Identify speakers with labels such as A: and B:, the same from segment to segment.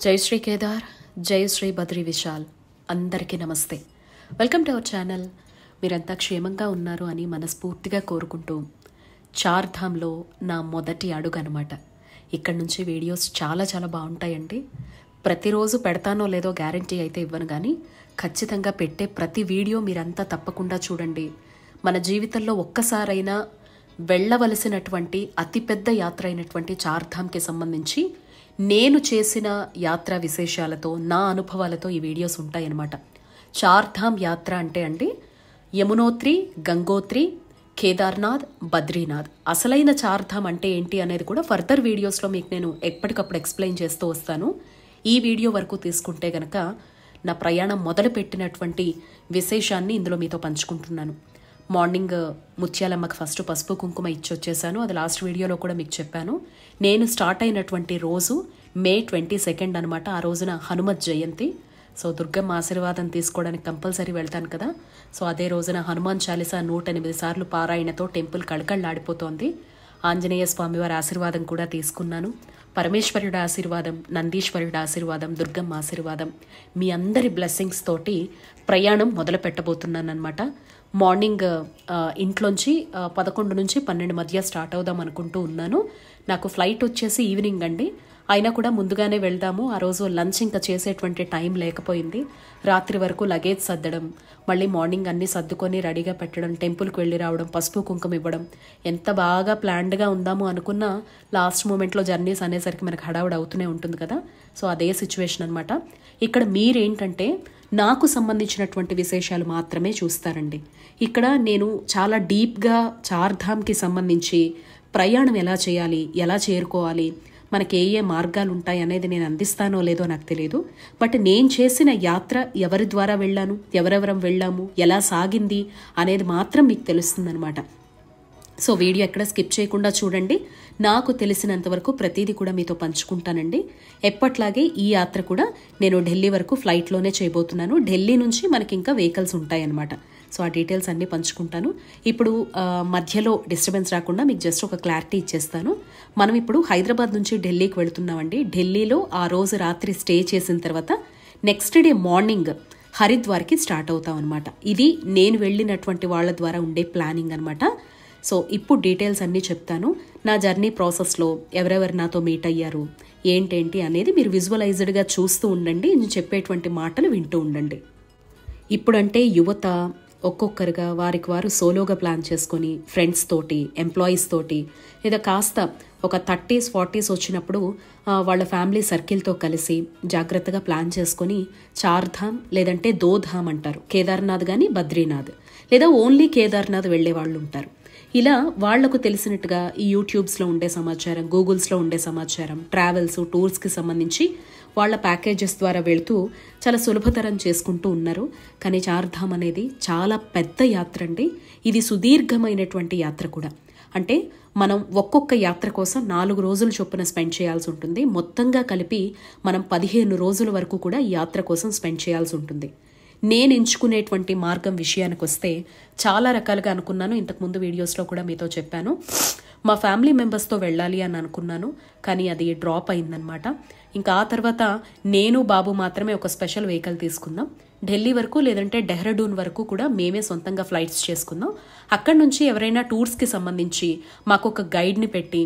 A: జై శ్రీ కేదార్, జై శ్రీ బద్రీ విశాల్. అందరికీ నమస్తే. Welcome to our channel. మీరంతా క్షేమంగా ఉన్నారు అని మనస్ఫూర్తిగా కోరుకుంటూ, చార్ధామ్లో నా మొదటి అడుగు అనమాట. ఇక్కడ నుంచి వీడియోస్ చాలా చాలా బాగుంటాయండి. ప్రతిరోజు పెడతానో లేదో గ్యారంటీ అయితే ఇవ్వను, కానీ ఖచ్చితంగా పెట్టే ప్రతి వీడియో మీరంతా తప్పకుండా చూడండి. మన జీవితంలో ఒక్కసారైనా వెళ్ళవలసినటువంటి అతిపెద్ద యాత్ర అయినటువంటి చార్ధామ్కి సంబంధించి నేను చేసిన యాత్రా విశేషాలతో, నా అనుభవాలతో ఈ వీడియోస్ ఉంటాయన్నమాట. చార్ధామ్ యాత్ర అంటే అండి, యమునోత్రి, గంగోత్రి, కేదార్నాథ్, బద్రీనాథ్. అసలైన చార్ధామ్ అంటే ఏంటి అనేది కూడా ఫర్దర్ వీడియోస్లో మీకు నేను ఎప్పటికప్పుడు ఎక్స్ప్లెయిన్ చేస్తూ వస్తాను. ఈ వీడియో వరకు తీసుకుంటే గనక నా ప్రయాణం మొదలుపెట్టినటువంటి విశేషాన్ని ఇందులో మీతో పంచుకుంటున్నాను. మార్నింగ్ ముత్యాలమ్మకి ఫస్ట్ పసుపు కుంకుమ ఇచ్చి వచ్చేసాను. అది లాస్ట్ వీడియోలో కూడా మీకు చెప్పాను. నేను స్టార్ట్ అయినటువంటి రోజు May 22 అనమాట. ఆ రోజున హనుమత్ జయంతి. సో దుర్గమ్మ ఆశీర్వాదం తీసుకోవడానికి కంపల్సరీ వెళ్తాను కదా. సో అదే రోజున హనుమాన్ చాలీసా 108 సార్లు పారాయణతో టెంపుల్ కళకళలాడిపోతోంది. ఆంజనేయ స్వామివారి ఆశీర్వాదం కూడా తీసుకున్నాను. పరమేశ్వరుడి ఆశీర్వాదం, నందీశ్వరుడి ఆశీర్వాదం, దుర్గమ్మ ఆశీర్వాదం, మీ అందరి బ్లెస్సింగ్స్ తోటి ప్రయాణం మొదలు పెట్టబోతున్నాను అనమాట. మార్నింగ్ ఇంట్లోంచి 11 నుంచి 12 మధ్య స్టార్ట్ అవుదాం అనుకుంటూ ఉన్నాను. నాకు ఫ్లైట్ వచ్చేసి ఈవినింగ్ అండి. అయినా కూడా ముందుగానే వెళ్దాము. ఆ రోజు లంచ్ ఇంకా చేసేటువంటి టైం లేకపోయింది. రాత్రి వరకు లగేజ్ సర్దడం, మళ్ళీ మార్నింగ్ అన్నీ సర్దుకొని రెడీగా పెట్టడం, టెంపుల్కి వెళ్ళి రావడం, పసుపు కుంకుమ ఇవ్వడం, ఎంత బాగా ప్లాన్డ్గా ఉందాము అనుకున్నా లాస్ట్ మూమెంట్లో జర్నీస్ అనేసరికి మనకు హడావుడి అవుతూనే ఉంటుంది కదా. సో అదే సిచ్యువేషన్ అనమాట. ఇక్కడ మీరేంటంటే నాకు సంబంధించినటువంటి విశేషాలు మాత్రమే చూస్తారండి. ఇక్కడ నేను చాలా డీప్గా చార్ధామ్కి సంబంధించి ప్రయాణం ఎలా చేయాలి, ఎలా చేరుకోవాలి, మనకి ఏ మార్గాలు ఉంటాయి అనేది నేను అందిస్తానో లేదో నాకు తెలియదు. బట్ నేను చేసిన యాత్ర ఎవరి ద్వారా వెళ్ళాను, ఎవరెవరం వెళ్ళాము, ఎలా సాగింది అనేది మాత్రం మీకు తెలుస్తుందనమాట. సో వీడియో ఎక్కడ స్కిప్ చేయకుండా చూడండి. నాకు తెలిసినంత వరకు ప్రతిదీ కూడా మీతో పంచుకుంటానండి. ఎప్పట్లాగే ఈ యాత్ర కూడా నేను ఢిల్లీ వరకు ఫ్లైట్లోనే చేయబోతున్నాను. ఢిల్లీ నుంచి మనకి ఇంకా వెహికల్స్ ఉంటాయన్నమాట. సో ఆ డీటెయిల్స్ అన్నీ పంచుకుంటాను. ఇప్పుడు మధ్యలో డిస్టర్బెన్స్ రాకుండా మీకు జస్ట్ ఒక క్లారిటీ ఇచ్చేస్తాను. మనం ఇప్పుడు హైదరాబాద్ నుంచి ఢిల్లీకి వెళుతున్నామండి. ఢిల్లీలో ఆ రోజు రాత్రి స్టే చేసిన తర్వాత నెక్స్ట్ డే మార్నింగ్ హరిద్వార్కి స్టార్ట్ అవుతాం అనమాట. ఇది నేను వెళ్ళినటువంటి వాళ్ళ ద్వారా ఉండే ప్లానింగ్ అనమాట. సో ఇప్పుడు డీటెయిల్స్ అన్నీ చెప్తాను. నా జర్నీ ప్రాసెస్లో ఎవరెవరు నాతో మీట్ అయ్యారు, ఏంటేంటి అనేది మీరు విజువలైజ్డ్గా చూస్తూ ఉండండి. నేను చెప్పేటువంటి మాటలు వింటూ ఉండండి. ఇప్పుడంటే యువత ఒక్కొక్కరుగా వారికి వారు సోలోగా ప్లాన్ చేసుకొని ఫ్రెండ్స్ తోటి, ఎంప్లాయీస్ తోటి, లేదా కాస్త ఒక 30s 40s వచ్చినప్పుడు వాళ్ళ ఫ్యామిలీ సర్కిల్తో కలిసి జాగ్రత్తగా ప్లాన్ చేసుకొని చార్ధామ్ లేదంటే దోధామ్ అంటారు, కేదార్నాథ్ కానీ బద్రీనాథ్, లేదా ఓన్లీ కేదార్నాథ్ వెళ్ళే వాళ్ళు ఉంటారు. ఇలా వాళ్లకు తెలిసినట్టుగా ఈ యూట్యూబ్స్లో ఉండే సమాచారం, గూగుల్స్లో ఉండే సమాచారం, ట్రావెల్స్, టూర్స్కి సంబంధించి వాళ్ళ ప్యాకేజెస్ ద్వారా వెళుతూ చాలా సులభతరం చేసుకుంటూ ఉన్నారు. కానీ చార్ధామ్ అనేది చాలా పెద్ద యాత్ర అండి. ఇది సుదీర్ఘమైనటువంటి యాత్ర కూడా. అంటే మనం ఒక్కొక్క యాత్ర కోసం 4 రోజుల చొప్పున స్పెండ్ చేయాల్సి ఉంటుంది. మొత్తంగా కలిపి మనం 15 రోజుల వరకు కూడా ఈ యాత్ర కోసం స్పెండ్ చేయాల్సి ఉంటుంది. నేను ఎంచుకునేటువంటి మార్గం విషయానికి వస్తే చాలా రకాలుగా అనుకున్నాను. ఇంతకుముందు వీడియోస్లో కూడా మీతో చెప్పాను. మా ఫ్యామిలీ మెంబర్స్తో వెళ్ళాలి అని అనుకున్నాను, కానీ అది డ్రాప్ అయిందనమాట. ఇంకా ఆ తర్వాత నేను బాబు మాత్రమే ఒక స్పెషల్ వెహికల్ తీసుకుందాం. ఢిల్లీ వరకు లేదంటే డెహ్రాడూన్ వరకు కూడా మేమే సొంతంగా ఫ్లైట్స్ చేసుకుందాం. అక్కడి నుంచి ఎవరైనా టూర్స్కి సంబంధించి మాకు ఒక గైడ్ని పెట్టి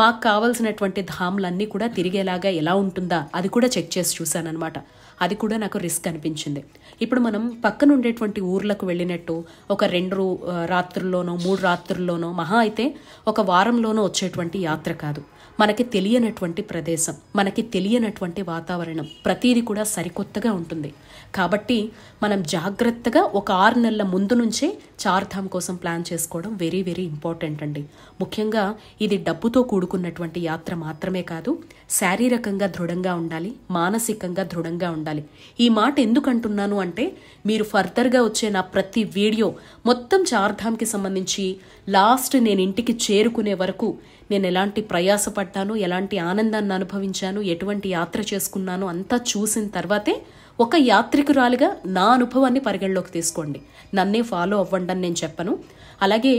A: మాకు కావాల్సినటువంటి ధామ్లన్నీ కూడా తిరిగేలాగా ఎలా ఉంటుందా అది కూడా చెక్ చేసి చూశానమాట. అది కూడా నాకు రిస్క్ అనిపించింది. ఇప్పుడు మనం పక్కన ఉండేటువంటి ఊర్లకు వెళ్ళినట్టు ఒక 2 రాత్రుల్లోనో 3 రాత్రుల్లోనో మహా అయితే ఒక వారంలోనో వచ్చేటువంటి యాత్ర కాదు. మనకి తెలియనటువంటి ప్రదేశం, మనకి తెలియనటువంటి వాతావరణం, ప్రతిదీ కూడా సరికొత్తగా ఉంటుంది. కాబట్టి మనం జాగ్రత్తగా ఒక 6 నెలల ముందు నుంచే చార్ధామ్ కోసం ప్లాన్ చేసుకోవడం వెరీ వెరీ ఇంపార్టెంట్ అండి. ముఖ్యంగా ఇది డబ్బుతో కూడుకున్నటువంటి యాత్ర మాత్రమే కాదు, శారీరకంగా దృఢంగా ఉండాలి, మానసికంగా దృఢంగా ఉండాలి. ఈ మాట ఎందుకు అంటున్నాను అంటే మీరు ఫర్దర్గా వచ్చే నా ప్రతి వీడియో మొత్తం చార్ధామ్కి సంబంధించి లాస్ట్ నేను ఇంటికి చేరుకునే వరకు నేను ఎలాంటి ప్రయాసపడ్డాను, ఎలాంటి ఆనందాన్ని అనుభవించాను, ఎటువంటి యాత్ర చేసుకున్నాను అంతా చూసిన తర్వాతే ఒక యాత్రికురాలిగా నా అనుభవాన్ని పరిగణలోకి తీసుకోండి. నన్నే ఫాలో అవ్వండి అని నేను చెప్పను. అలాగే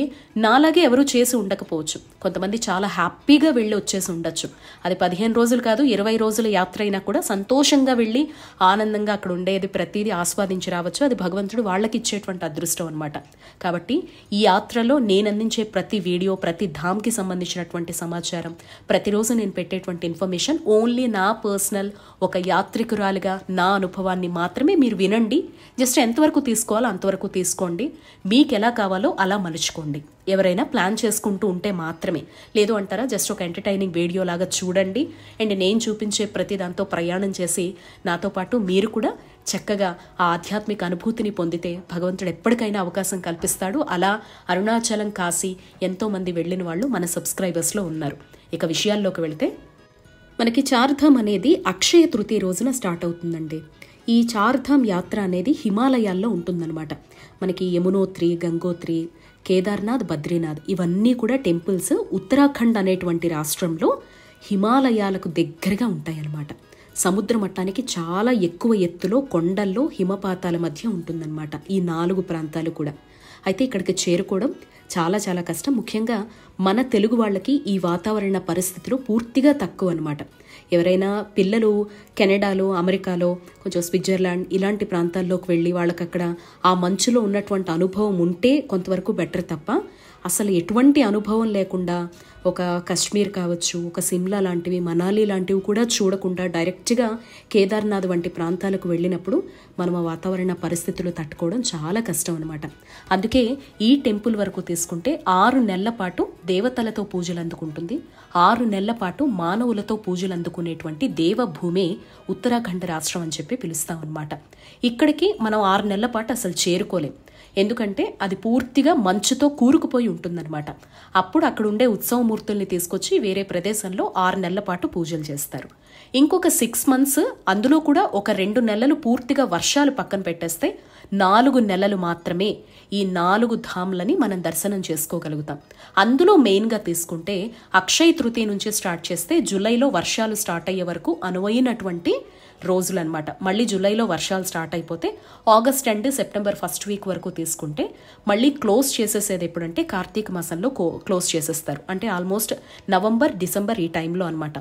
A: నాలాగే ఎవరు చేసి ఉండకపోవచ్చు. కొంతమంది చాలా హ్యాపీగా వెళ్ళి వచ్చేసి ఉండొచ్చు. అది 15 రోజులు కాదు, 20 రోజుల యాత్ర అయినా కూడా సంతోషంగా వెళ్ళి ఆనందంగా అక్కడ ఉండేది ప్రతిదీ ఆస్వాదించి రావచ్చు. అది భగవంతుడు వాళ్ళకి ఇచ్చేటువంటి అదృష్టం అనమాట. కాబట్టి ఈ యాత్రలో నేను అందించే ప్రతి వీడియో, ప్రతి ధామ్కి సంబంధించినటువంటి సమాచారం, ప్రతిరోజు నేను పెట్టేటువంటి ఇన్ఫర్మేషన్ ఓన్లీ నా పర్సనల్ ఒక యాత్రికురాలిగా నా అనుభవాన్ని మాత్రమే మీరు వినండి. జస్ట్ ఎంతవరకు తీసుకోవాలో అంతవరకు తీసుకోండి. మీకు ఎలా కావాలో అలా మలుచుకోండి. ఎవరైనా ప్లాన్ చేసుకుంటూ ఉంటే మాత్రమే. లేదు అంటారా, జస్ట్ ఒక ఎంటర్టైనింగ్ వీడియో లాగా చూడండి. అండ్ నేను చూపించే ప్రతి దాంతో ప్రయాణం చేసి నాతో పాటు మీరు కూడా చక్కగా ఆ ఆధ్యాత్మిక అనుభూతిని పొందితే భగవంతుడు ఎప్పటికైనా అవకాశం కల్పిస్తాడు. అలా అరుణాచలం, కాశీ ఎంతోమంది వెళ్ళిన వాళ్ళు మన సబ్స్క్రైబర్స్లో ఉన్నారు. ఇక విషయాల్లోకి వెళితే మనకి చార్ధామ్ అనేది అక్షయ తృతీయ రోజున స్టార్ట్ అవుతుందండి. ఈ చార్ధామ్ యాత్ర అనేది హిమాలయాల్లో ఉంటుందన్నమాట. మనకి యమునోత్రి, గంగోత్రి, కేదార్నాథ్, బద్రీనాథ్ ఇవన్నీ కూడా టెంపుల్స్ ఉత్తరాఖండ్ అనేటువంటి రాష్ట్రంలో హిమాలయాలకు దగ్గరగా ఉంటాయన్నమాట. సముద్ర మట్టానికి చాలా ఎక్కువ ఎత్తులో కొండల్లో హిమపాతాల మధ్య ఉంటుందన్నమాట ఈ 4 ప్రాంతాలు కూడా. అయితే ఇక్కడికి చేరుకోవడం చాలా చాలా కష్టం. ముఖ్యంగా మన తెలుగు వాళ్ళకి ఈ వాతావరణ పరిస్థితులు పూర్తిగా తక్కువ అనమాట. ఎవరైనా పిల్లలు కెనడాలో, అమెరికాలో, కొంచెం స్విట్జర్లాండ్ ఇలాంటి ప్రాంతాల్లోకి వెళ్ళి వాళ్ళకి అక్కడ ఆ మంచులో ఉన్నటువంటి అనుభవం ఉంటే కొంతవరకు బెటర్ తప్ప అసలు ఎటువంటి అనుభవం లేకుండా ఒక కశ్మీర్ కావచ్చు, ఒక సిమ్లా లాంటివి, మనాలి లాంటివి కూడా చూడకుండా డైరెక్ట్గా కేదార్నాథ్ వంటి ప్రాంతాలకు వెళ్ళినప్పుడు మనం ఆ వాతావరణ పరిస్థితులు తట్టుకోవడం చాలా కష్టం అనమాట. అందుకే ఈ టెంపుల్ వరకు తీసుకుంటే 6 నెలల పాటు దేవతలతో పూజలు అందుకుంటుంది. 6 నెలల పాటు మానవులతో పూజలు అందుకునేటువంటి దేవభూమే ఉత్తరాఖండ్ రాష్ట్రం అని చెప్పి పిలుస్తాం అనమాట. ఇక్కడికి మనం 6 నెలల పాటు అసలు చేరుకోలేం. ఎందుకంటే అది పూర్తిగా మంచుతో కూరుకుపోయి ఉంటుందన్నమాట. అప్పుడు అక్కడ ఉండే ఉత్సవమూర్తుల్ని తీసుకొచ్చి వేరే ప్రదేశంలో 6 నెలల పాటు పూజలు చేస్తారు. ఇంకొక 6 months, అందులో కూడా ఒక 2 నెలలు పూర్తిగా వర్షాలు పక్కన పెట్టేస్తే 4 నెలలు మాత్రమే ఈ 4 ధామ్లని మనం దర్శనం చేసుకోగలుగుతాం. అందులో మెయిన్గా తీసుకుంటే అక్షయ తృతీయ నుంచి స్టార్ట్ చేస్తే జూలైలో వర్షాలు స్టార్ట్ అయ్యే వరకు అనువైనటువంటి రోజులు అనమాట. మళ్ళీ జూలైలో వర్షాలు స్టార్ట్ అయిపోతే August and September first week వరకు తీసుకుంటే మళ్ళీ క్లోజ్ చేసేసేది ఎప్పుడంటే కార్తీక మాసంలో క్లోజ్ చేసేస్తారు. అంటే ఆల్మోస్ట్ నవంబర్, డిసెంబర్ ఈ టైంలో అనమాట.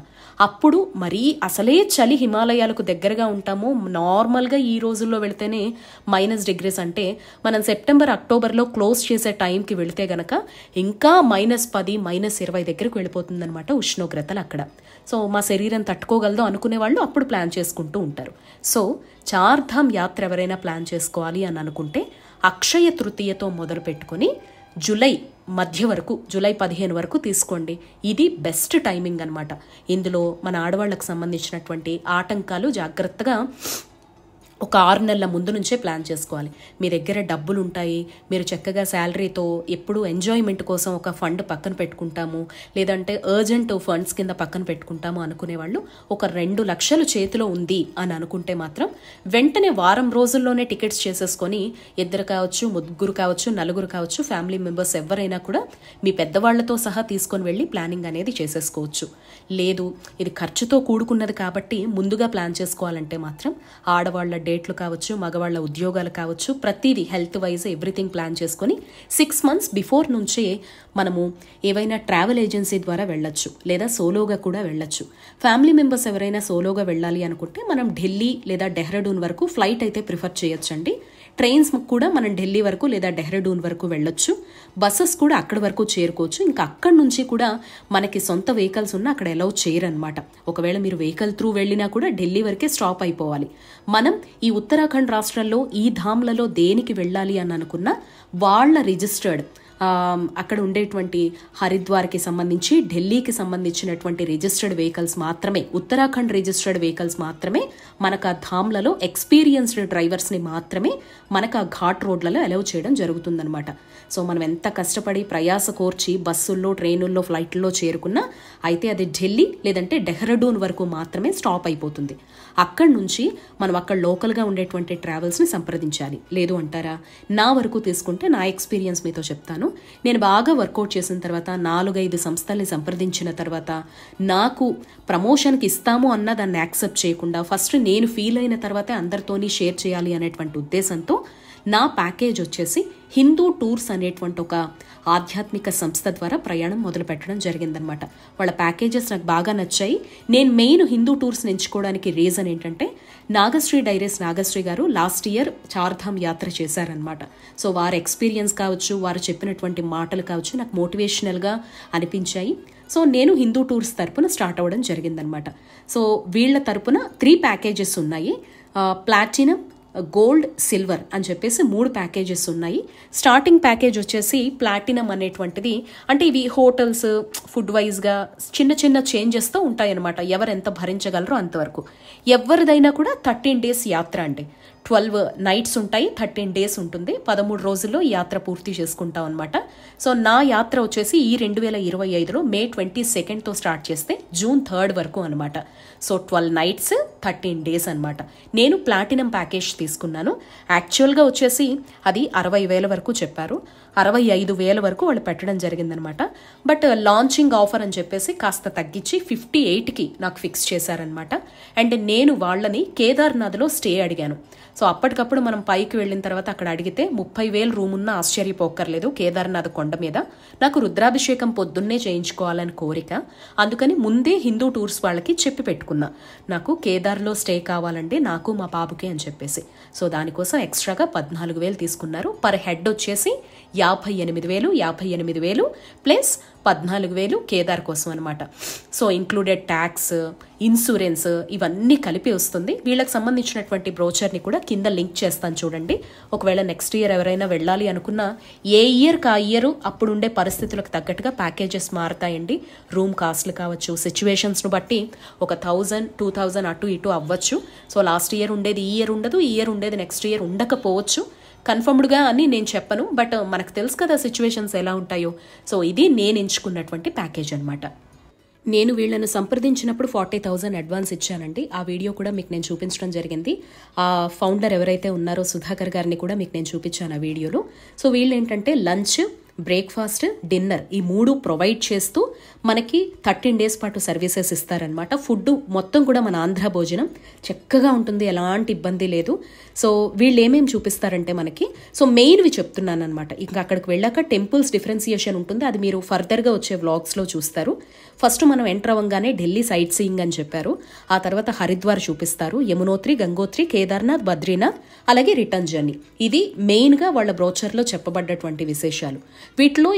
A: అప్పుడు మరీ అసలే చలి హిమాలయాలకు దగ్గరగా ఉంటాము. నార్మల్గా ఈ రోజుల్లో వెళితేనే -degrees అంటే మనం సెప్టెంబర్, అక్టోబర్లో క్లోజ్ చేసే టైంకి వెళితే గనక ఇంకా -10, -20 దగ్గరకు వెళ్ళిపోతుంది అనమాట ఉష్ణోగ్రతలు అక్కడ. సో మా శరీరం తట్టుకోగలదు అనుకునే వాళ్ళు అప్పుడు ప్లాన్ చేసుకుంటూ ఉంటారు. సో చార్ధామ్ యాత్ర ఎవరైనా ప్లాన్ చేసుకోవాలి అని అనుకుంటే అక్షయ తృతీయతో మొదలు పెట్టుకుని జూలై మధ్య వరకు, జూలై 15 వరకు తీసుకోండి. ఇది బెస్ట్ టైమింగ్ అనమాట. ఇందులో మన ఆడవాళ్లకు సంబంధించినటువంటి ఆటంకాలు జాగ్రత్తగా ఒక 6 నెలల ముందు నుంచే ప్లాన్ చేసుకోవాలి. మీ దగ్గర డబ్బులు ఉంటాయి, మీరు చక్కగా శాలరీతో ఎప్పుడు ఎంజాయ్మెంట్ కోసం ఒక ఫండ్ పక్కన పెట్టుకుంటాము, లేదంటే అర్జెంట్ ఫండ్స్ కింద పక్కన పెట్టుకుంటాము అనుకునే వాళ్ళు ఒక 2 లక్షలు చేతిలో ఉంది అని అనుకుంటే మాత్రం వెంటనే వారం రోజుల్లోనే టికెట్స్ చేసేసుకొని 2 కావచ్చు, 3 కావచ్చు, 4 కావచ్చు, ఫ్యామిలీ మెంబర్స్ ఎవరైనా కూడా మీ పెద్దవాళ్లతో సహా తీసుకొని వెళ్ళి ప్లానింగ్ అనేది చేసేసుకోవచ్చు. లేదు ఇది ఖర్చుతో కూడుకున్నది కాబట్టి ముందుగా ప్లాన్ చేసుకోవాలంటే మాత్రం ఆడవాళ్ల డేట్లు కావచ్చు, మగవాళ్ళ ఉద్యోగాలు కావచ్చు, ప్రతిదీ హెల్త్ వైజ్ ఎవ్రీథింగ్ ప్లాన్ చేసుకొని 6 months బిఫోర్ నుంచే మనము ఏవైనా ట్రావెల్ ఏజెన్సీ ద్వారా వెళ్ళొచ్చు, లేదా సోలోగా కూడా వెళ్ళొచ్చు. ఫ్యామిలీ మెంబర్స్ ఎవరైనా సోలోగా వెళ్ళాలి అనుకుంటే మనం ఢిల్లీ లేదా డెహ్రాడూన్ వరకు ఫ్లైట్ అయితే ప్రిఫర్ చేయొచ్చండి. ట్రైన్స్ కూడా మనం ఢిల్లీ వరకు లేదా డెహ్రాడూన్ వరకు వెళ్ళొచ్చు. బస్సెస్ కూడా అక్కడి వరకు చేరుకోవచ్చు. ఇంకా అక్కడి నుంచి కూడా మనకి సొంత వెహికల్స్ ఉన్నా అక్కడ అలౌ చేయరనమాట. ఒకవేళ మీరు వెహికల్ త్రూ వెళ్ళినా కూడా ఢిల్లీ వరకే స్టాప్ అయిపోవాలి. మనం ఈ ఉత్తరాఖండ్ రాష్ట్రంలో ఈ ధామ్లలో దేనికి వెళ్ళాలి అని అనుకున్నా వాళ్ళ రిజిస్టర్డ్ అక్కడ ఉండేటువంటి హరిద్వార్కి సంబంధించి, ఢిల్లీకి సంబంధించినటువంటి రిజిస్టర్డ్ వెహికల్స్ మాత్రమే, ఉత్తరాఖండ్ రిజిస్టర్డ్ వెహికల్స్ మాత్రమే మనకు ఆ ధామ్లలో ఎక్స్పీరియన్స్డ్ డ్రైవర్స్ని మాత్రమే మనకు ఆ ఘాట్ రోడ్లలో అలౌ చేయడం జరుగుతుందనమాట. సో మనం ఎంత కష్టపడి ప్రయాస కోర్చి బస్సుల్లో, ట్రైనుల్లో, ఫ్లైట్లో చేరుకున్నా అయితే అది ఢిల్లీ లేదంటే డెహ్రాడూన్ వరకు మాత్రమే స్టాప్ అయిపోతుంది. అక్కడి నుంచి మనం అక్కడ లోకల్గా ఉండేటువంటి ట్రావెల్స్ని సంప్రదించాలి. లేదు అంటారా, నా వరకు తీసుకుంటే నా ఎక్స్పీరియన్స్ మీతో చెప్తాను. నేను బాగా వర్కౌట్ చేసిన తర్వాత 4-5 సంస్థల్ని సంప్రదించిన తర్వాత నాకు ప్రమోషన్కి ఇస్తాము అన్న దాన్ని యాక్సెప్ట్ చేయకుండా ఫస్ట్ నేను ఫీల్ అయిన తర్వాతే అందరితోని షేర్ చేయాలి అనేటువంటి ఉద్దేశంతో నా ప్యాకేజ్ వచ్చేసి హిందూ టూర్స్ అనేటువంటి ఒక ఆధ్యాత్మిక సంస్థ ద్వారా ప్రయాణం మొదలు పెట్టడం జరిగిందనమాట. వాళ్ళ ప్యాకేజెస్ నాకు బాగా నచ్చాయి. నేను మెయిన్ హిందూ టూర్స్ని ఎంచుకోవడానికి రీజన్ ఏంటంటే నాగశ్రీ డైరీస్ నాగశ్రీ గారు లాస్ట్ ఇయర్ చార్ధామ్ యాత్ర చేశారనమాట. సో వారి ఎక్స్పీరియన్స్ కావచ్చు, వారు చెప్పినటువంటి మాటలు కావచ్చు నాకు మోటివేషనల్గా అనిపించాయి. సో నేను హిందూ టూర్స్ తరపున స్టార్ట్ అవ్వడం జరిగిందనమాట. సో వీళ్ళ తరపున 3 ప్యాకేజెస్ ఉన్నాయి. ప్లాటినం, గోల్డ్, సిల్వర్ అని చెప్పేసి 3 ప్యాకేజెస్ ఉన్నాయి. స్టార్టింగ్ ప్యాకేజ్ వచ్చేసి ప్లాటినం అనేటువంటిది అంటే ఇవి హోటల్స్ ఫుడ్ వైజ్గా చిన్న చిన్న చేంజెస్తో ఉంటాయన్నమాట. ఎవరు ఎంత భరించగలరో అంతవరకు. ఎవరిదైనా కూడా 13 days యాత్ర అండి. 12 nights ఉంటాయి, 13 days ఉంటుంది. 13 రోజుల్లో ఈ యాత్ర పూర్తి చేసుకుంటాం అనమాట. సో నా యాత్ర వచ్చేసి ఈ 2025లో May 22తో స్టార్ట్ చేస్తే June 3 వరకు అనమాట. సో 12 nights 13 days అనమాట. నేను ప్లాటినం ప్యాకేజ్ తీసుకున్నాను. యాక్చువల్గా వచ్చేసి అది 60,000 వరకు చెప్పారు. 65,000 వరకు వాళ్ళు పెట్టడం జరిగిందనమాట. బట్ లాంచింగ్ ఆఫర్ అని చెప్పేసి కాస్త తగ్గించి 58కి నాకు ఫిక్స్ చేశారనమాట. అండ్ నేను వాళ్ళని కేదార్నాథ్లో స్టే అడిగాను. సో అప్పటికప్పుడు మనం పైకి వెళ్ళిన తర్వాత అక్కడ అడిగితే 30,000 రూమ్ ఉన్న ఆశ్చర్యపోక్కర్లేదు. కేదార్నాథ్ కొండ మీద నాకు రుద్రాభిషేకం పొద్దున్నే చేయించుకోవాలని కోరిక. అందుకని ముందే హిందూ టూర్స్ వాళ్ళకి చెప్పి పెట్టుకున్నా, నాకు కేదార్లో స్టే కావాలండి నాకు మా బాబుకి అని చెప్పేసి. సో దానికోసం ఎక్స్ట్రాగా 14,000 తీసుకున్నారు. పర్ హెడ్ వచ్చేసి 58,000 ప్లస్ 14,000 కేదార్ కోసం అనమాట. సో ఇంక్లూడెడ్ ట్యాక్స్, ఇన్సూరెన్స్ ఇవన్నీ కలిపి వస్తుంది. వీళ్ళకి సంబంధించినటువంటి బ్రోచర్ని కూడా కింద లింక్ చేస్తాను చూడండి. ఒకవేళ నెక్స్ట్ ఇయర్ ఎవరైనా వెళ్ళాలి అనుకున్నా ఏ ఇయర్కి ఆ ఇయర్ అప్పుడుండే పరిస్థితులకు తగ్గట్టుగా ప్యాకేజెస్ మారుతాయండి. రూమ్ కాస్ట్లు కావచ్చు, సిచ్యువేషన్స్ను బట్టి ఒక 1,000-2,000 అటు ఇటు అవ్వచ్చు. సో లాస్ట్ ఇయర్ ఉండేది ఈ ఇయర్ ఉండదు, ఈ ఇయర్ ఉండేది నెక్స్ట్ ఇయర్ ఉండకపోవచ్చు. కన్ఫర్మ్డ్గా అని నేను చెప్పను, బట్ మనకు తెలుసు కదా సిచ్యువేషన్స్ ఎలా ఉంటాయో. సో ఇది నేను ఎంచుకున్నటువంటి ప్యాకేజ్ అనమాట. నేను వీళ్ళను సంప్రదించినప్పుడు 40,000 అడ్వాన్స్ ఇచ్చానండి. ఆ వీడియో కూడా మీకు నేను చూపించడం జరిగింది. ఆ ఫౌండర్ ఎవరైతే ఉన్నారో సుధాకర్ గారిని కూడా మీకు నేను చూపించాను ఆ వీడియోలో. సో వీళ్ళు ఏంటంటే లంచ్, బ్రేక్ఫాస్ట్, డిన్నర్ ఈ 3 ప్రొవైడ్ చేస్తూ మనకి 13 days పాటు సర్వీసెస్ ఇస్తారనమాట. ఫుడ్ మొత్తం కూడా మన ఆంధ్ర భోజనం చక్కగా ఉంటుంది, ఎలాంటి ఇబ్బంది లేదు. సో వీళ్ళు ఏమేమి చూపిస్తారంటే మనకి, సో మెయిన్వి చెప్తున్నాను అనమాట. ఇంకా అక్కడికి వెళ్ళాక టెంపుల్స్ డిఫరెన్సియేషన్ ఉంటుంది, అది మీరు ఫర్దర్గా వచ్చే వ్లాగ్స్లో చూస్తారు. ఫస్ట్ మనం ఎంటర్ అవ్వగానే ఢిల్లీ సైట్ సీయింగ్ అని చెప్పారు. ఆ తర్వాత హరిద్వార్ చూపిస్తారు, యమునోత్రి, గంగోత్రి, కేదార్నాథ్, బద్రీనాథ్, అలాగే రిటర్న్ జర్నీ. ఇది మెయిన్గా వాళ్ళ బ్రోచర్లో చెప్పబడ్డటువంటి విశేషాలు. వీటిలో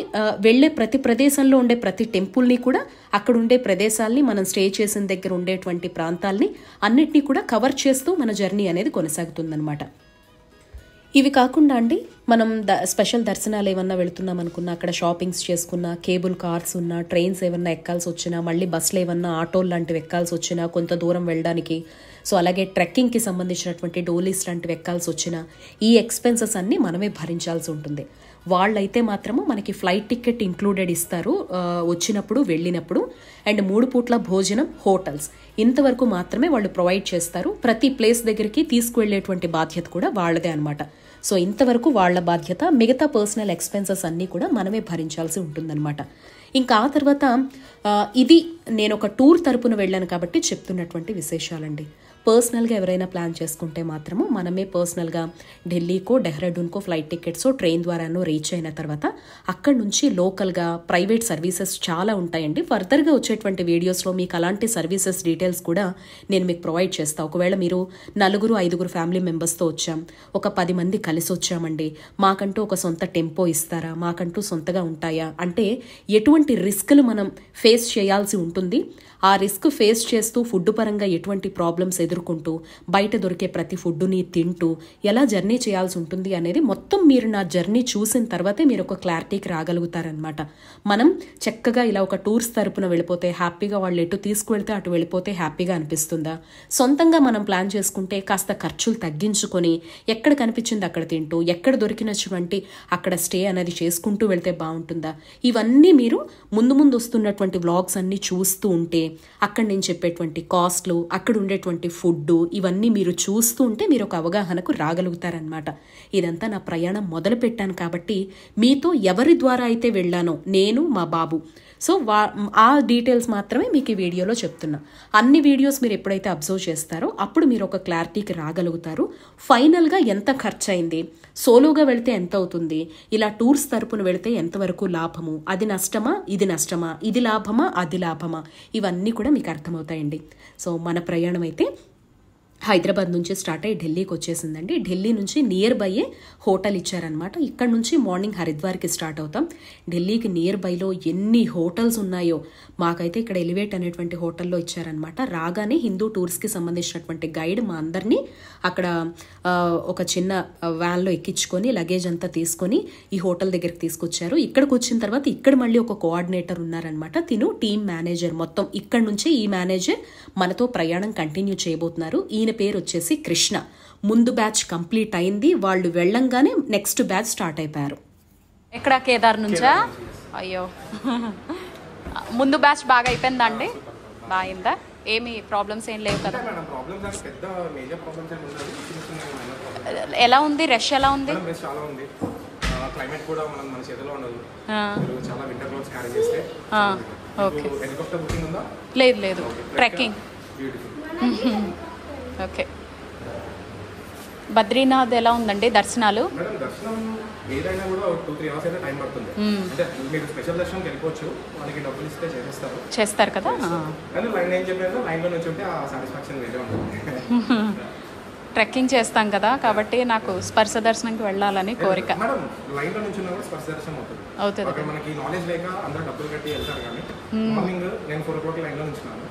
A: వెళ్లే ప్రతి ప్రదేశంలో ఉండే ప్రతి టెంపుల్ని కూడా, అక్కడ ఉండే ప్రదేశాలని, మనం స్టే చేసిన దగ్గర ఉండేటువంటి ప్రాంతాలని అన్నిటినీ కూడా కవర్ చేస్తూ మన జర్నీ అనేది కొనసాగుతుందన్నమాట. ఇవి కాకుండా అండి మనం స్పెషల్ దర్శనాలు ఏమన్నా వెళుతున్నాం అనుకున్నా, అక్కడ షాపింగ్స్ చేసుకున్నా, కేబుల్ కార్స్ ఉన్నా, ట్రైన్స్ ఏమన్నా ఎక్కాల్సి వచ్చినా, మళ్ళీ బస్సులు ఏమన్నా ఆటోలు లాంటివి ఎక్కాల్సి వచ్చినా కొంత దూరం వెళ్ళడానికి, సో అలాగే ట్రెక్కింగ్కి సంబంధించినటువంటి డోలీస్ లాంటివి ఎక్కాల్సి వచ్చినా ఈ ఎక్స్పెన్సెస్ అన్నీ మనమే భరించాల్సి ఉంటుంది. వాళ్ళైతే మాత్రము మనకి ఫ్లైట్ టికెట్ ఇంక్లూడెడ్ ఇస్తారు వచ్చినప్పుడు వెళ్ళినప్పుడు, అండ్ 3 పూట్ల భోజనం, హోటల్స్ ఇంతవరకు మాత్రమే వాళ్ళు ప్రొవైడ్ చేస్తారు. ప్రతి ప్లేస్ దగ్గరికి తీసుకువెళ్ళేటువంటి బాధ్యత కూడా వాళ్ళదే అనమాట. సో ఇంతవరకు వాళ్ళ బాధ్యత, మిగతా పర్సనల్ ఎక్స్పెన్సెస్ అన్నీ కూడా మనమే భరించాల్సి ఉంటుందన్నమాట. ఇంకా ఆ తర్వాత ఇది నేను ఒక టూర్ తరపున వెళ్ళాను కాబట్టి చెప్తున్నటువంటి విశేషాలండి. పర్సనల్గా ఎవరైనా ప్లాన్ చేసుకుంటే మాత్రము మనమే పర్సనల్గా ఢిల్లీకో, డెహ్రాడూన్కో ఫ్లైట్ టికెట్స్ ట్రైన్ ద్వారానో రీచ్ అయిన తర్వాత అక్కడి నుంచి లోకల్గా ప్రైవేట్ సర్వీసెస్ చాలా ఉంటాయండి. ఫర్దర్గా వచ్చేటువంటి వీడియోస్లో మీకు అలాంటి సర్వీసెస్ డీటెయిల్స్ కూడా నేను మీకు ప్రొవైడ్ చేస్తాను. ఒకవేళ మీరు 4-5 ఫ్యామిలీ మెంబర్స్తో వచ్చాం, ఒక 10 మంది కలిసి వచ్చామండి, మాకంటూ ఒక సొంత టెంపో ఇస్తారా, మాకంటూ సొంతగా ఉంటాయా అంటే ఎటువంటి రిస్క్లు మనం ఫేస్ చేయాల్సి ఉంటుంది, ఆ రిస్క్ ఫేస్ చేస్తూ ఫుడ్ పరంగా ఎటువంటి ప్రాబ్లమ్స్ ఎదుర్కొంటూ బయట దొరికే ప్రతి ఫుడ్ని తింటూ ఎలా జర్నీ చేయాల్సి ఉంటుంది అనేది మొత్తం మీరు నా జర్నీ చూసిన తర్వాతే మీరు ఒక క్లారిటీకి రాగలుగుతారనమాట. మనం చక్కగా ఇలా ఒక టూర్స్ తరపున వెళ్ళిపోతే హ్యాపీగా, వాళ్ళు ఎటు తీసుకువెళ్తే అటు వెళ్ళిపోతే హ్యాపీగా అనిపిస్తుందా, సొంతంగా మనం ప్లాన్ చేసుకుంటే కాస్త ఖర్చులు తగ్గించుకొని ఎక్కడ కనిపించింది అక్కడ తింటూ, ఎక్కడ దొరికినటువంటి అక్కడ స్టే అనేది చేసుకుంటూ వెళ్తే బాగుంటుందా, ఇవన్నీ మీరు ముందు వస్తున్నటువంటి వ్లాగ్స్ అన్నీ చూస్తూ ఉంటే అక్కడ నేను చెప్పేటువంటి కాస్ట్లు, అక్కడ ఉండేటువంటి ఫుడ్, ఇవన్నీ మీరు చూస్తూ ఉంటే మీరు ఒక అవగాహనకు రాగలుగుతారనమాట. ఇదంతా నా ప్రయాణం మొదలు పెట్టాను కాబట్టి మీతో ఎవరి ద్వారా అయితే వెళ్ళానో, నేను మా బాబు, సో ఆ డీటెయిల్స్ మాత్రమే మీకు ఈ వీడియోలో చెప్తున్నా. అన్ని వీడియోస్ మీరు ఎప్పుడైతే అబ్జర్వ్ చేస్తారో అప్పుడు మీరు ఒక క్లారిటీకి రాగలుగుతారు. ఫైనల్గా ఎంత ఖర్చు అయింది, సోలోగా వెళితే ఎంత అవుతుంది, ఇలా టూర్స్ తరపున వెళితే ఎంతవరకు లాభము, అది నష్టమా ఇది నష్టమా, ఇది లాభమా అది లాభమా, ఇవన్నీ కూడా మీకు అర్థమవుతాయండి. సో మన ప్రయాణం అయితే హైదరాబాద్ నుంచి స్టార్ట్ అయ్యి ఢిల్లీకి వచ్చేసిందండి. ఢిల్లీ నుంచి నియర్ బైయే హోటల్ ఇచ్చారనమాట. ఇక్కడ నుంచి మార్నింగ్ హరిద్వార్కి స్టార్ట్ అవుతాం. ఢిల్లీకి నియర్ బైలో ఎన్ని హోటల్స్ ఉన్నాయో, మాకైతే ఇక్కడ ఎలివేట్ అనేటువంటి హోటల్లో ఇచ్చారనమాట. రాగానే హిందూ టూర్స్కి సంబంధించినటువంటి గైడ్ మా అందరినీ అక్కడ ఒక చిన్న వ్యాన్లో ఎక్కించుకొని లగేజ్ అంతా తీసుకొని ఈ హోటల్ దగ్గరికి తీసుకొచ్చారు. ఇక్కడికి వచ్చిన తర్వాత ఇక్కడ మళ్ళీ ఒక కోఆర్డినేటర్ ఉన్నారనమాట. తిను టీమ్ మేనేజర్. మొత్తం ఇక్కడ నుంచే ఈ మేనేజర్ మనతో ప్రయాణం కంటిన్యూ చేయబోతున్నారు. ఈయన పేరు వచ్చేసి కృష్ణ. ముందు బ్యాచ్ కంప్లీట్ అయింది, వాళ్ళు వెళ్ళంగానే నెక్స్ట్ బ్యాచ్ స్టార్ట్ అయిపోయారు.
B: ఎక్కడ కేదార్ నుంచా? అయ్యో, ముందు బ్యాచ్ బాగా అయిపోయిందా అండి? బాగా ఏమి ప్రాబ్లమ్స్ ఏం లేవు కదా? ఎలా ఉంది రష్? ఎలా ఉంది? ఓకే, లేదు లేదు, ట్రెక్కింగ్. ఓకే, బద్రీనాథ్ ఎలా ఉందండి దర్శనాలు?
C: ఏదైనా కూడా 2-3 అవర్స్ అయితే టైం పడుతుంది. అంటే మీరు స్పెషల్ దర్శనంకి వెళ్ళిపోవచ్చు, మనకి డబ్బులు ఇస్తే
B: చేస్తారు కదా.
C: కానీ లైన్ ఏం చెప్పారు, లైన్లో నుంచి ఉంటే ఆ సాటిస్ఫాక్షన్ వేరే ఉంటుంది.
B: ట్రెక్కింగ్ చేస్తాం కదా, కాబట్టి నాకు స్పర్శ దర్శనంకి వెళ్ళాలని కోరిక.
C: మేడం లైన్లో నుంచి ఉన్నా కూడా స్పర్శ దర్శనం అవుతుంది. అక్కడ మనకి నాలెడ్జ్ లేక అందరూ డబ్బులు కట్టి వెళ్తారు. కానీ మార్నింగ్ నేను 4 o'clock లైన్లో నుంచున్నాను,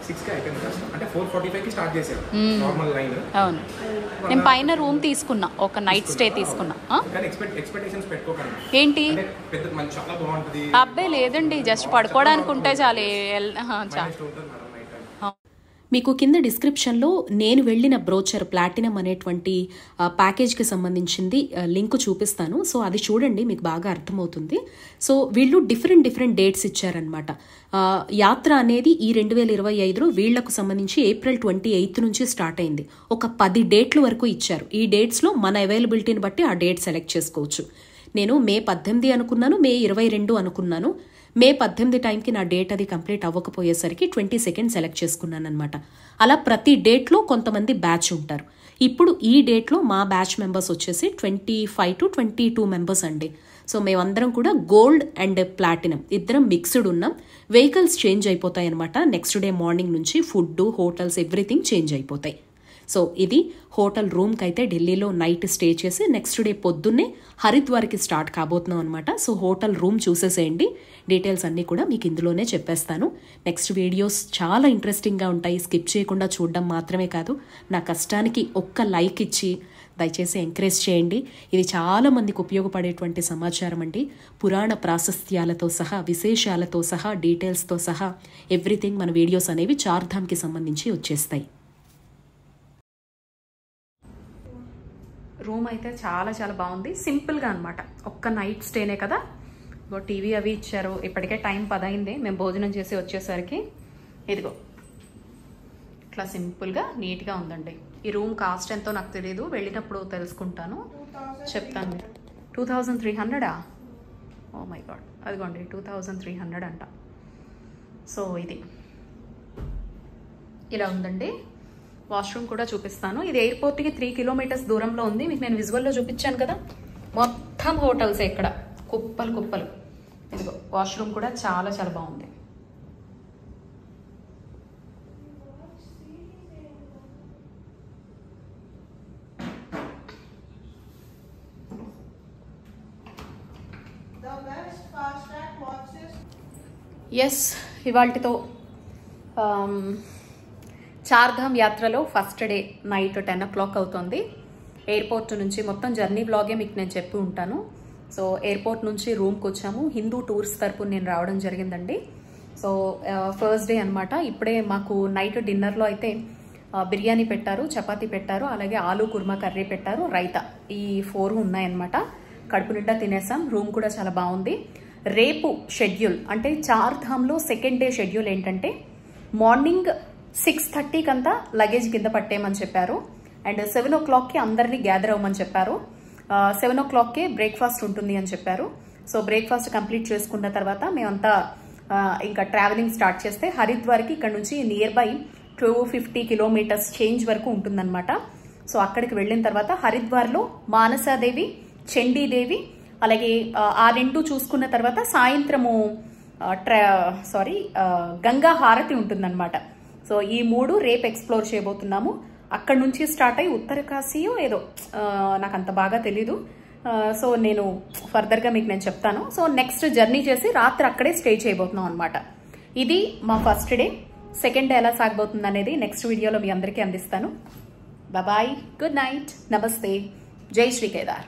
C: 6కి అయిపోయింది దర్శనం. అంటే 4:45కి స్టార్ట్ చేశారు నార్మల్ లైన్.
B: అవును, నేను పైన రూమ్ తీసుకున్నా, ఒక నైట్ స్టే తీసుకున్నా.
C: ఎక్స్పెక్టేషన్స్ పెట్టుకోకండి.
B: ఏంటి
C: చాలా బాగుంటుంది?
B: అబ్బాయి లేదండి, జస్ట్ పడుకోవడానికి ఉంటే చాలు.
A: మీకు కింద డిస్క్రిప్షన్లో నేను వెళ్ళిన బ్రోచర్ ప్లాటినం అనేటువంటి ప్యాకేజ్కి సంబంధించింది లింక్ చూపిస్తాను. సో అది చూడండి, మీకు బాగా అర్థమవుతుంది. సో వీళ్ళు డిఫరెంట్ డేట్స్ ఇచ్చారనమాట. యాత్ర అనేది ఈ 2025లో వీళ్లకు సంబంధించి April 28 నుంచి స్టార్ట్ అయింది. ఒక 10 డేట్ల వరకు ఇచ్చారు. ఈ డేట్స్లో మన అవైలబిలిటీని బట్టి ఆ డేట్ సెలెక్ట్ చేసుకోవచ్చు. నేను May 18 అనుకున్నాను, May 22 అనుకున్నాను. May 18 టైంకి నా డేట్ అది కంప్లీట్ అవ్వకపోయేసరికి 22nd సెలెక్ట్ చేసుకున్నాను అనమాట. అలా ప్రతి డేట్లో కొంతమంది బ్యాచ్ ఉంటారు. ఇప్పుడు ఈ డేట్లో మా బ్యాచ్ మెంబర్స్ వచ్చేసి 25 to 22 మెంబర్స్ అండి. సో మేమందరం కూడా గోల్డ్ అండ్ ప్లాటినం ఇద్దరం మిక్స్డ్ ఉన్నాం. వెహికల్స్ చేంజ్ అయిపోతాయి అనమాట. నెక్స్ట్ డే మార్నింగ్ నుంచి ఫుడ్, హోటల్స్, ఎవ్రీథింగ్ చేంజ్ అయిపోతాయి. సో ఇది హోటల్ రూమ్కి అయితే ఢిల్లీలో నైట్ స్టే చేసి నెక్స్ట్ డే పొద్దున్నే హరిద్వార్కి స్టార్ట్ కాబోతున్నాం అనమాట. సో హోటల్ రూమ్ చూసేసేయండి. డీటెయిల్స్ అన్నీ కూడా మీకు ఇందులోనే చెప్పేస్తాను. నెక్స్ట్ వీడియోస్ చాలా ఇంట్రెస్టింగ్గా ఉంటాయి. స్కిప్ చేయకుండా చూడడం మాత్రమే కాదు, నా కష్టానికి ఒక్క లైక్ ఇచ్చి దయచేసి ఎంకరేజ్ చేయండి. ఇది చాలా మందికి ఉపయోగపడేటువంటి సమాచారం అండి. పురాణ ప్రాశస్త్యాలతో సహా, విశేషాలతో సహా, డీటెయిల్స్తో సహా ఎవ్రీథింగ్ మన వీడియోస్ అనేవి చార్ధామ్కి సంబంధించి వచ్చేస్తాయి.
B: రూమ్ అయితే చాలా బాగుంది, సింపుల్గా అనమాట. ఒక్క నైట్ స్టేనే కదా. టీవీ అవి ఇచ్చారు. ఇప్పటికే టైం 10 అయింది మేము భోజనం చేసి వచ్చేసరికి. ఇదిగో ఇట్లా సింపుల్గా నీట్గా ఉందండి. ఈ రూమ్ కాస్ట్ ఎంతో నాకు తెలియదు, వెళ్ళినప్పుడు తెలుసుకుంటాను, చెప్తాను. 2300? ఓ మై గాడ్, అదిగోండి 2300 అంట. సో ఇది ఇలా ఉందండి. వాష్రూమ్ కూడా చూపిస్తాను. ఇది ఎయిర్పోర్ట్కి 3 kilometers దూరంలో ఉంది. మీకు నేను విజువల్లో చూపించాను కదా. మొత్తం హోటల్స్ ఇక్కడ కుప్పలు. ఇదిగో వాష్రూమ్ కూడా చాలా బాగుంది. ఎస్, ఇవాల్టితో చార్ధామ్ యాత్రలో ఫస్ట్ డే నైట్ 10 o'clock అవుతుంది. ఎయిర్పోర్ట్ నుంచి మొత్తం జర్నీ బ్లాగే మీకు నేను చెప్పి ఉంటాను. సో ఎయిర్పోర్ట్ నుంచి రూమ్కి వచ్చాము. హిందూ టూర్స్ తరపున నేను రావడం జరిగిందండి. సో ఫస్ట్ డే అనమాట. ఇప్పుడే మాకు నైట్ డిన్నర్లో అయితే బిర్యానీ పెట్టారు, చపాతీ పెట్టారు, అలాగే ఆలూ కుర్మా కర్రీ పెట్టారు, రైతా, ఈ 4 ఉన్నాయన్నమాట. కడుపు నిండా తినేసాం. రూమ్ కూడా చాలా బాగుంది. రేపు షెడ్యూల్ అంటే చార్ధామ్లో సెకండ్ డే షెడ్యూల్ ఏంటంటే మార్నింగ్ 6:30 కంతా లగేజ్ కింద పట్టేయమని చెప్పారు. అండ్ 7 o'clockకి అందరినీ గ్యాదర్ అవ్వమని చెప్పారు. 7 o'clockకే బ్రేక్ఫాస్ట్ ఉంటుంది అని చెప్పారు. సో బ్రేక్ఫాస్ట్ కంప్లీట్ చేసుకున్న తర్వాత మేమంతా ఇంకా ట్రావెలింగ్ స్టార్ట్ చేస్తే హరిద్వార్కి ఇక్కడ నుంచి నియర్ బై 250 kilometers చేంజ్ వరకు ఉంటుందన్నమాట. సో అక్కడికి వెళ్ళిన తర్వాత హరిద్వార్లో మానసాదేవి, చండీదేవి, అలాగే ఆ రెండు చూసుకున్న తర్వాత సాయంత్రము గంగా హారతి ఉంటుందన్నమాట. సో ఈ 3 రేపు ఎక్స్ప్లోర్ చేయబోతున్నాము. అక్కడ నుంచి స్టార్ట్ అయ్యి ఉత్తరకాశీయో ఏదో నాకు అంత బాగా తెలీదు. సో నేను ఫర్దర్గా మీకు నేను చెప్తాను. సో నెక్స్ట్ జర్నీ చేసి రాత్రి అక్కడే స్టే చేయబోతున్నాం అనమాట. ఇది మా ఫస్ట్ డే. సెకండ్ డే ఎలా సాగబోతుంది అనేది నెక్స్ట్ వీడియోలో మీ అందరికీ అందిస్తాను. బాయ్, గుడ్ నైట్, నమస్తే, జై శ్రీ కేదార్.